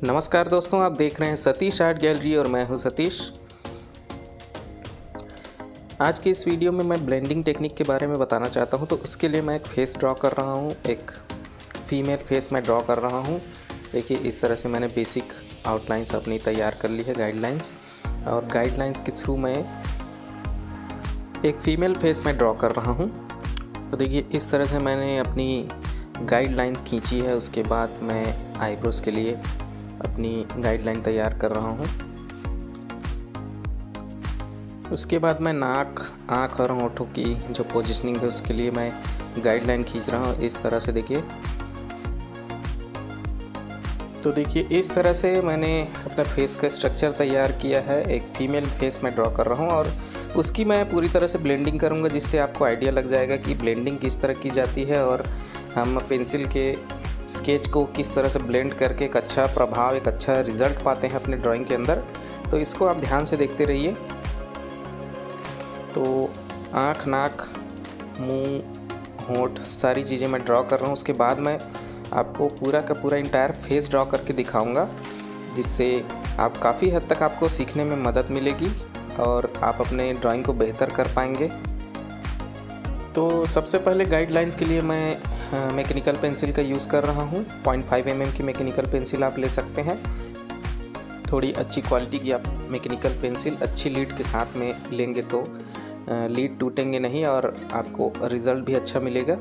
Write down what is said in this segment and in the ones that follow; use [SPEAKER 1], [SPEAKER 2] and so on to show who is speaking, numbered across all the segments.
[SPEAKER 1] नमस्कार दोस्तों, आप देख रहे हैं सतीश आर्ट गैलरी और मैं हूं सतीश। आज की इस वीडियो में मैं ब्लेंडिंग टेक्निक के बारे में बताना चाहता हूं। तो उसके लिए मैं एक फेस ड्रॉ कर रहा हूं, एक फीमेल फेस मैं ड्रॉ कर रहा हूं। देखिए, इस तरह से मैंने बेसिक आउटलाइंस अपनी तैयार कर ली है, गाइडलाइंस, और गाइडलाइंस के थ्रू मैं एक फ़ीमेल फेस में ड्रॉ कर रहा हूं। तो देखिए, इस तरह से मैंने अपनी गाइडलाइंस खींची है। उसके बाद मैं आईब्रोज के लिए अपनी गाइडलाइन तैयार कर रहा हूँ। उसके बाद मैं नाक, आँख और होठों की जो पोजीशनिंग है उसके लिए मैं गाइडलाइन खींच रहा हूँ। इस तरह से देखिए, तो देखिए इस तरह से मैंने अपना फेस का स्ट्रक्चर तैयार किया है। एक फ़ीमेल फेस में ड्रॉ कर रहा हूँ और उसकी मैं पूरी तरह से ब्लेंडिंग करूँगा, जिससे आपको आइडिया लग जाएगा कि ब्लेंडिंग किस तरह की जाती है और हम पेंसिल के स्केच को किस तरह से ब्लेंड करके एक अच्छा प्रभाव, एक अच्छा रिज़ल्ट पाते हैं अपने ड्राइंग के अंदर। तो इसको आप ध्यान से देखते रहिए। तो आँख, नाक, मुंह, होंठ सारी चीज़ें मैं ड्रॉ कर रहा हूँ। उसके बाद मैं आपको पूरा का पूरा इंटायर फेस ड्रॉ करके दिखाऊंगा, जिससे आप काफ़ी हद तक आपको सीखने में मदद मिलेगी और आप अपने ड्राइंग को बेहतर कर पाएंगे। तो सबसे पहले गाइडलाइंस के लिए मैं मैकेनिकल पेंसिल का यूज़ कर रहा हूँ। 0.5 mm की मैकेनिकल पेंसिल आप ले सकते हैं। थोड़ी अच्छी क्वालिटी की आप मैकेनिकल पेंसिल अच्छी लीड के साथ में लेंगे तो लीड टूटेंगे नहीं और आपको रिज़ल्ट भी अच्छा मिलेगा।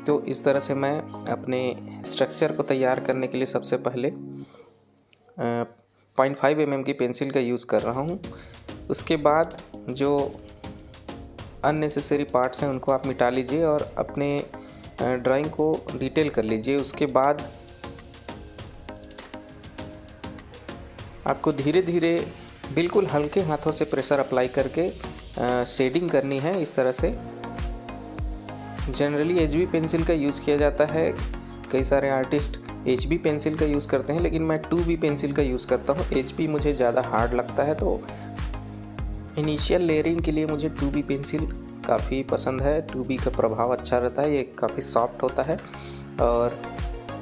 [SPEAKER 1] तो इस तरह से मैं अपने स्ट्रक्चर को तैयार करने के लिए सबसे पहले 0.5 mm की पेंसिल का यूज़ कर रहा हूँ। उसके बाद जो अननेसेसरी पार्ट्स हैं उनको आप मिटा लीजिए और अपने ड्राइंग को डिटेल कर लीजिए। उसके बाद आपको धीरे धीरे बिल्कुल हल्के हाथों से प्रेशर अप्लाई करके शेडिंग करनी है। इस तरह से जनरली HB पेंसिल का यूज़ किया जाता है। कई सारे आर्टिस्ट HB पेंसिल का यूज़ करते हैं, लेकिन मैं 2B पेंसिल का यूज़ करता हूँ। HB मुझे ज़्यादा हार्ड लगता है, तो इनिशियल लेयरिंग के लिए मुझे 2B पेंसिल काफ़ी पसंद है। 2B का प्रभाव अच्छा रहता है, ये काफ़ी सॉफ्ट होता है और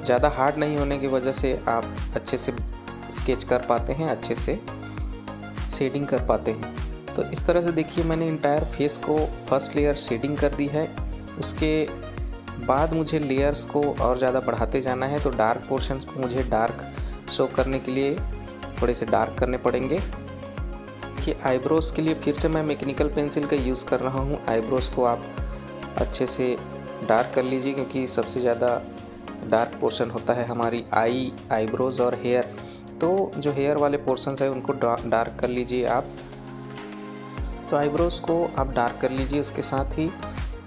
[SPEAKER 1] ज़्यादा हार्ड नहीं होने की वजह से आप अच्छे से स्केच कर पाते हैं, अच्छे से शेडिंग कर पाते हैं। तो इस तरह से देखिए, मैंने इंटायर फेस को फर्स्ट लेयर शेडिंग कर दी है। उसके बाद मुझे लेयर्स को और ज़्यादा बढ़ाते जाना है। तो डार्क पोर्शंस को मुझे डार्क शो करने के लिए थोड़े से डार्क करने पड़ेंगे। कि आईब्रोज़ के लिए फिर से मैं मैकेनिकल पेंसिल का यूज़ कर रहा हूँ। आईब्रोज़ को आप अच्छे से डार्क कर लीजिए, क्योंकि सबसे ज़्यादा डार्क पोर्शन होता है हमारी आईब्रोज़ और हेयर। तो जो हेयर वाले पोर्शंस है उनको डार्क कर लीजिए आप। तो आईब्रोज़ को आप डार्क कर लीजिए। उसके साथ ही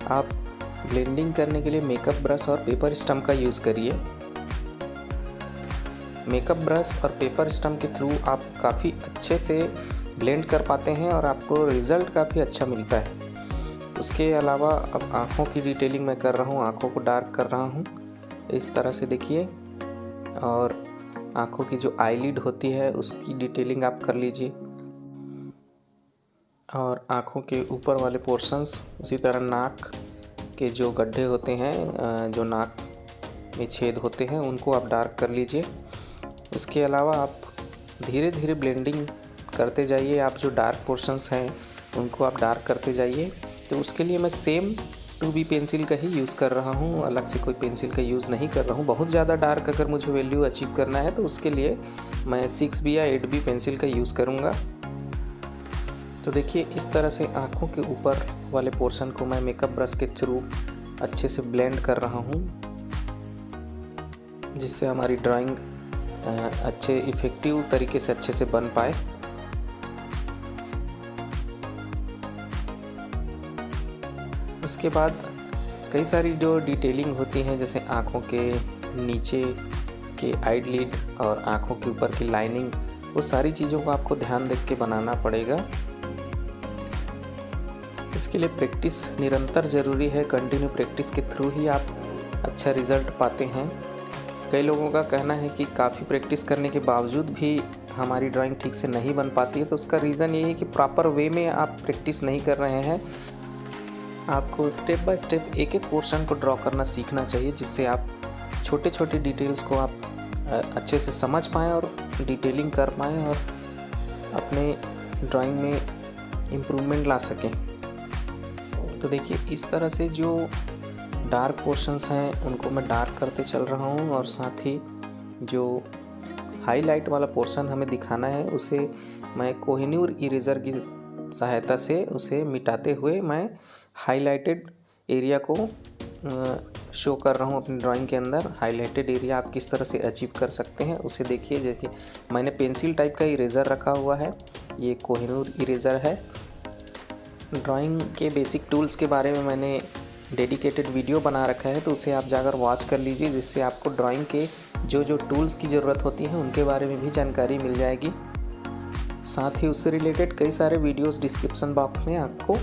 [SPEAKER 1] आप ब्लेंडिंग करने के लिए मेकअप ब्रश और पेपर स्टम्प का यूज़ करिए। मेकअप ब्रश और पेपर स्टम्प के थ्रू आप काफ़ी अच्छे से ब्लेंड कर पाते हैं और आपको रिज़ल्ट काफ़ी अच्छा मिलता है। उसके अलावा अब आँखों की डिटेलिंग मैं कर रहा हूँ, आँखों को डार्क कर रहा हूँ इस तरह से देखिए। और आँखों की जो आईलिड होती है उसकी डिटेलिंग आप कर लीजिए। और आँखों के ऊपर वाले पोर्शंस, उसी तरह नाक के जो गड्ढे होते हैं, जो नाक में छेद होते हैं, उनको आप डार्क कर लीजिए। इसके अलावा आप धीरे धीरे ब्लेंडिंग करते जाइए। आप जो डार्क पोर्शंस हैं उनको आप डार्क करते जाइए। तो उसके लिए मैं सेम 2B पेंसिल का ही यूज़ कर रहा हूँ, अलग से कोई पेंसिल का यूज़ नहीं कर रहा हूँ। बहुत ज़्यादा डार्क अगर मुझे वैल्यू अचीव करना है तो उसके लिए मैं 6B या 8B पेंसिल का यूज़ करूँगा। तो देखिए, इस तरह से आँखों के ऊपर वाले पोर्शन को मैं मेकअप ब्रश के थ्रू अच्छे से ब्लेंड कर रहा हूँ, जिससे हमारी ड्राइंग अच्छे इफ़ेक्टिव तरीके से अच्छे से बन पाए। उसके बाद कई सारी जो डिटेलिंग होती हैं, जैसे आँखों के नीचे के आईलिड और आँखों के ऊपर की लाइनिंग, वो सारी चीज़ों को आपको ध्यान देख के बनाना पड़ेगा। इसके लिए प्रैक्टिस निरंतर ज़रूरी है। कंटिन्यू प्रैक्टिस के थ्रू ही आप अच्छा रिज़ल्ट पाते हैं। कई लोगों का कहना है कि काफ़ी प्रैक्टिस करने के बावजूद भी हमारी ड्राइंग ठीक से नहीं बन पाती है। तो उसका रीज़न ये है कि प्रॉपर वे में आप प्रैक्टिस नहीं कर रहे हैं। आपको स्टेप बाय स्टेप एक एक पोर्शन को ड्रॉ करना सीखना चाहिए, जिससे आप छोटे छोटे डिटेल्स को आप अच्छे से समझ पाएँ और डिटेलिंग कर पाएँ और अपने ड्राइंग में इम्प्रूवमेंट ला सकें। तो देखिए इस तरह से जो डार्क पोर्शंस हैं उनको मैं डार्क करते चल रहा हूँ और साथ ही जो हाईलाइट वाला पोर्शन हमें दिखाना है उसे मैं कोहिनूर इरेज़र की सहायता से उसे मिटाते हुए मैं हाईलाइटेड एरिया को शो कर रहा हूँ अपनी ड्राइंग के अंदर। हाईलाइटेड एरिया आप किस तरह से अचीव कर सकते हैं उसे देखिए। देखिए मैंने पेंसिल टाइप का इरेज़र रखा हुआ है, ये कोहिनूर इरेज़र है। ड्राइंग के बेसिक टूल्स के बारे में मैंने डेडिकेटेड वीडियो बना रखा है, तो उसे आप जाकर वॉच कर लीजिए, जिससे आपको ड्राइंग के जो टूल्स की ज़रूरत होती है उनके बारे में भी जानकारी मिल जाएगी। साथ ही उससे रिलेटेड कई सारे वीडियोस डिस्क्रिप्शन बॉक्स में आपको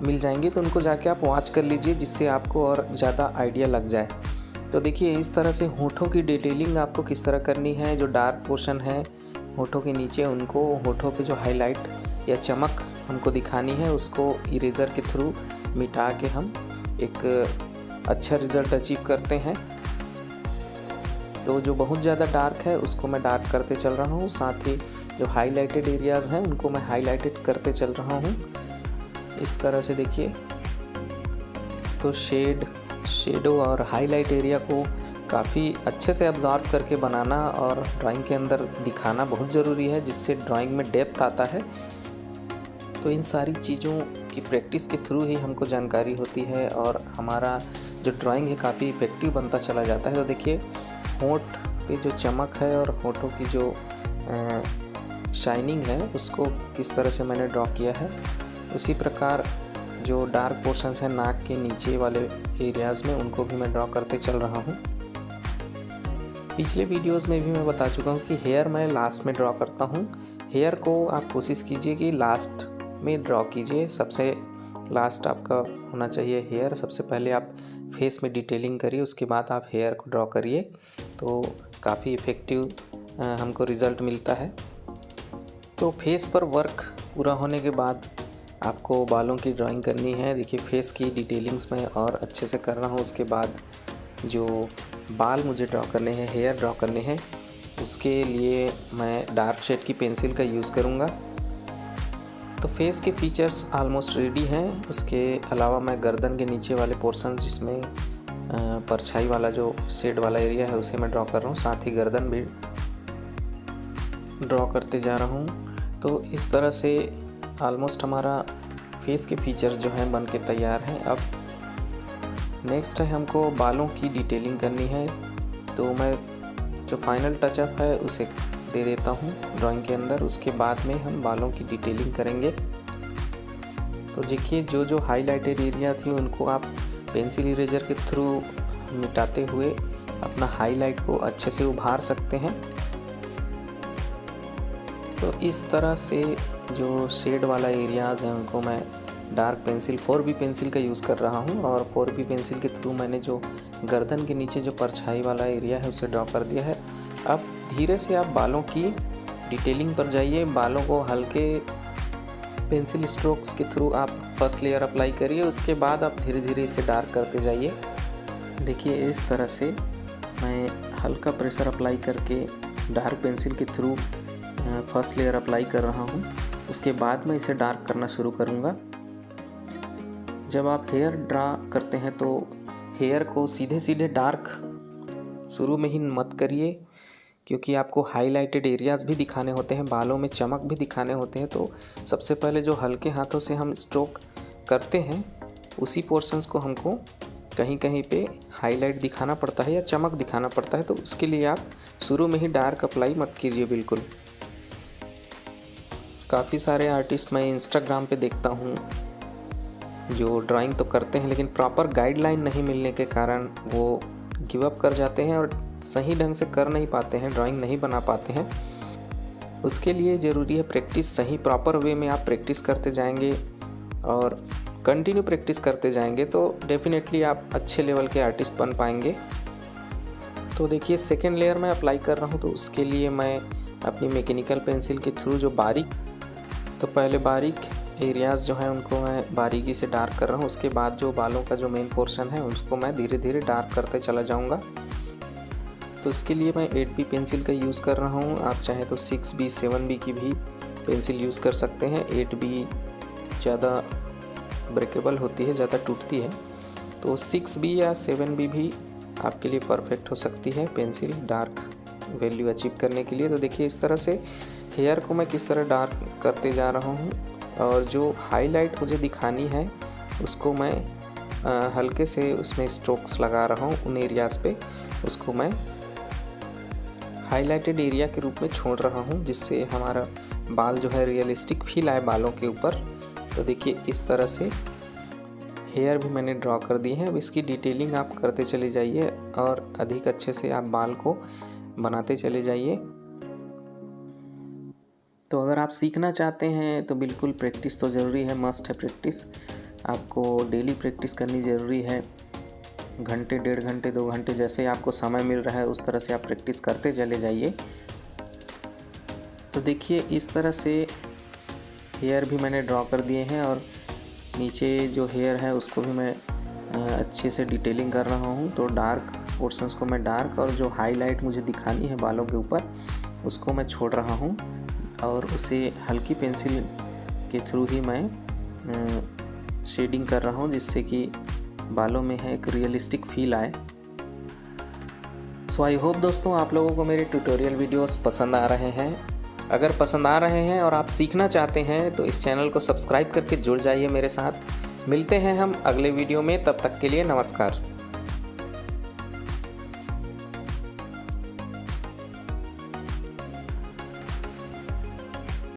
[SPEAKER 1] मिल जाएंगे, तो उनको जाके आप वॉच कर लीजिए, जिससे आपको और ज़्यादा आइडिया लग जाए। तो देखिए इस तरह से होठों की डिटेलिंग आपको किस तरह करनी है। जो डार्क पोर्शन है होठों के नीचे, उनको होठों पे जो हाईलाइट या चमक हमको दिखानी है उसको इरेज़र के थ्रू मिटा के हम एक अच्छा रिज़ल्ट अचीव करते हैं। तो जो बहुत ज़्यादा डार्क है उसको मैं डार्क करते चल रहा हूँ, साथ ही जो हाईलाइटेड एरियाज़ हैं उनको मैं हाईलाइटेड करते चल रहा हूँ इस तरह से। देखिए तो शेडो और हाईलाइट एरिया को काफ़ी अच्छे से ऑब्जर्व करके बनाना और ड्राइंग के अंदर दिखाना बहुत ज़रूरी है, जिससे ड्राइंग में डेप्थ आता है। तो इन सारी चीज़ों की प्रैक्टिस के थ्रू ही हमको जानकारी होती है और हमारा जो ड्राइंग है काफ़ी इफ़ेक्टिव बनता चला जाता है। तो देखिए होंठ पे जो चमक है और होठों की जो शाइनिंग है उसको किस तरह से मैंने ड्रॉ किया है। उसी प्रकार जो डार्क पोर्शंस हैं नाक के नीचे वाले एरियाज़ में, उनको भी मैं ड्रॉ करते चल रहा हूँ। पिछले वीडियोस में भी मैं बता चुका हूँ कि हेयर मैं लास्ट में ड्रॉ करता हूँ। हेयर को आप कोशिश कीजिए कि लास्ट में ड्रॉ कीजिए, सबसे लास्ट आपका होना चाहिए हेयर। सबसे पहले आप फेस में डिटेलिंग करिए, उसके बाद आप हेयर को ड्रॉ करिए, तो काफ़ी इफ़ेक्टिव हमको रिज़ल्ट मिलता है। तो फेस पर वर्क पूरा होने के बाद आपको बालों की ड्राइंग करनी है। देखिए फेस की डिटेलिंग्स में और अच्छे से कर रहा हूँ। उसके बाद जो बाल मुझे ड्रॉ करने हैं, हेयर ड्रॉ करने हैं, उसके लिए मैं डार्क शेड की पेंसिल का यूज़ करूँगा। तो फेस के फीचर्स ऑलमोस्ट रेडी हैं। उसके अलावा मैं गर्दन के नीचे वाले पोर्शन जिसमें परछाई वाला जो शेड वाला एरिया है उसे मैं ड्रॉ कर रहा हूँ, साथ ही गर्दन भी ड्रॉ करते जा रहा हूँ। तो इस तरह से ऑलमोस्ट हमारा फेस के फीचर्स जो हैं बन के तैयार हैं। अब नेक्स्ट है हमको बालों की डिटेलिंग करनी है, तो मैं जो फाइनल टचअप है उसे दे देता हूँ ड्राइंग के अंदर। उसके बाद में हम बालों की डिटेलिंग करेंगे। तो देखिए जो हाईलाइटेड एरिया थी उनको आप पेंसिल इरेजर के थ्रू मिटाते हुए अपना हाईलाइट को अच्छे से उभार सकते हैं। तो इस तरह से जो शेड वाला एरियाज़ हैं उनको मैं डार्क पेंसिल 4B पेंसिल का यूज़ कर रहा हूँ, और 4B पेंसिल के थ्रू मैंने जो गर्दन के नीचे जो परछाई वाला एरिया है उसे ड्रॉ कर दिया है। अब धीरे से आप बालों की डिटेलिंग पर जाइए। बालों को हल्के पेंसिल स्ट्रोक्स के थ्रू आप फर्स्ट लेयर अप्लाई करिए, उसके बाद आप धीरे धीरे इसे डार्क करते जाइए। देखिए इस तरह से मैं हल्का प्रेशर अप्लाई करके डार्क पेंसिल के थ्रू फर्स्ट लेयर अप्लाई कर रहा हूँ। उसके बाद मैं इसे डार्क करना शुरू करूँगा। जब आप हेयर ड्रा करते हैं तो हेयर को सीधे सीधे डार्क शुरू में ही मत करिए, क्योंकि आपको हाईलाइटेड एरियाज़ भी दिखाने होते हैं, बालों में चमक भी दिखाने होते हैं। तो सबसे पहले जो हल्के हाथों से हम स्ट्रोक करते हैं उसी पोर्शंस को हमको कहीं कहीं पे हाईलाइट दिखाना पड़ता है या चमक दिखाना पड़ता है। तो उसके लिए आप शुरू में ही डार्क अप्लाई मत कीजिए बिल्कुल। काफ़ी सारे आर्टिस्ट मैं इंस्टाग्राम पे देखता हूँ जो ड्राइंग तो करते हैं, लेकिन प्रॉपर गाइडलाइन नहीं मिलने के कारण वो गिव अप कर जाते हैं और सही ढंग से कर नहीं पाते हैं, ड्राइंग नहीं बना पाते हैं। उसके लिए ज़रूरी है प्रैक्टिस। सही प्रॉपर वे में आप प्रैक्टिस करते जाएंगे और कंटिन्यू प्रैक्टिस करते जाएंगे तो डेफिनेटली आप अच्छे लेवल के आर्टिस्ट बन पाएंगे। तो देखिए सेकेंड लेयर मैं अप्लाई कर रहा हूँ, तो उसके लिए मैं अपनी मैकेनिकल पेंसिल के थ्रू जो पहले बारीक एरियाज़ जो हैं उनको मैं बारीकी से डार्क कर रहा हूँ। उसके बाद जो बालों का जो मेन पोर्शन है उसको मैं धीरे धीरे डार्क करते चला जाऊँगा। तो इसके लिए मैं 8B पेंसिल का यूज़ कर रहा हूँ। आप चाहे तो 6B 7B की भी पेंसिल यूज़ कर सकते हैं। 8B ज़्यादा ब्रेकेबल होती है, ज़्यादा टूटती है, तो 6B या 7B भी आपके लिए परफेक्ट हो सकती है पेंसिल डार्क वैल्यू अचीव करने के लिए। तो देखिए इस तरह से हेयर को मैं किस तरह डार्क करते जा रहा हूँ, और जो हाईलाइट मुझे दिखानी है उसको मैं हल्के से उसमें स्ट्रोक्स लगा रहा हूँ। उन एरियाज़ पे उसको मैं हाईलाइटेड एरिया के रूप में छोड़ रहा हूँ, जिससे हमारा बाल जो है रियलिस्टिक फील आए बालों के ऊपर। तो देखिए इस तरह से हेयर भी मैंने ड्रॉ कर दी है। अब इसकी डिटेलिंग आप करते चले जाइए और अधिक अच्छे से आप बाल को बनाते चले जाइए। तो अगर आप सीखना चाहते हैं तो बिल्कुल प्रैक्टिस तो ज़रूरी है, मस्ट है प्रैक्टिस। आपको डेली प्रैक्टिस करनी ज़रूरी है। घंटे, 1.5 घंटे, 2 घंटे जैसे आपको समय मिल रहा है उस तरह से आप प्रैक्टिस करते चले जाइए। तो देखिए इस तरह से हेयर भी मैंने ड्रॉ कर दिए हैं, और नीचे जो हेयर है उसको भी मैं अच्छे से डिटेलिंग कर रहा हूँ। तो डार्क पोर्शंस को मैं डार्क, और जो हाईलाइट मुझे दिखानी है बालों के ऊपर उसको मैं छोड़ रहा हूँ, और उसे हल्की पेंसिल के थ्रू ही मैं शेडिंग कर रहा हूँ, जिससे कि बालों में है एक रियलिस्टिक फील आए। सो आई होप दोस्तों आप लोगों को मेरे ट्यूटोरियल वीडियोस पसंद आ रहे हैं। अगर पसंद आ रहे हैं और आप सीखना चाहते हैं तो इस चैनल को सब्सक्राइब करके जुड़ जाइए मेरे साथ। मिलते हैं हम अगले वीडियो में, तब तक के लिए नमस्कार।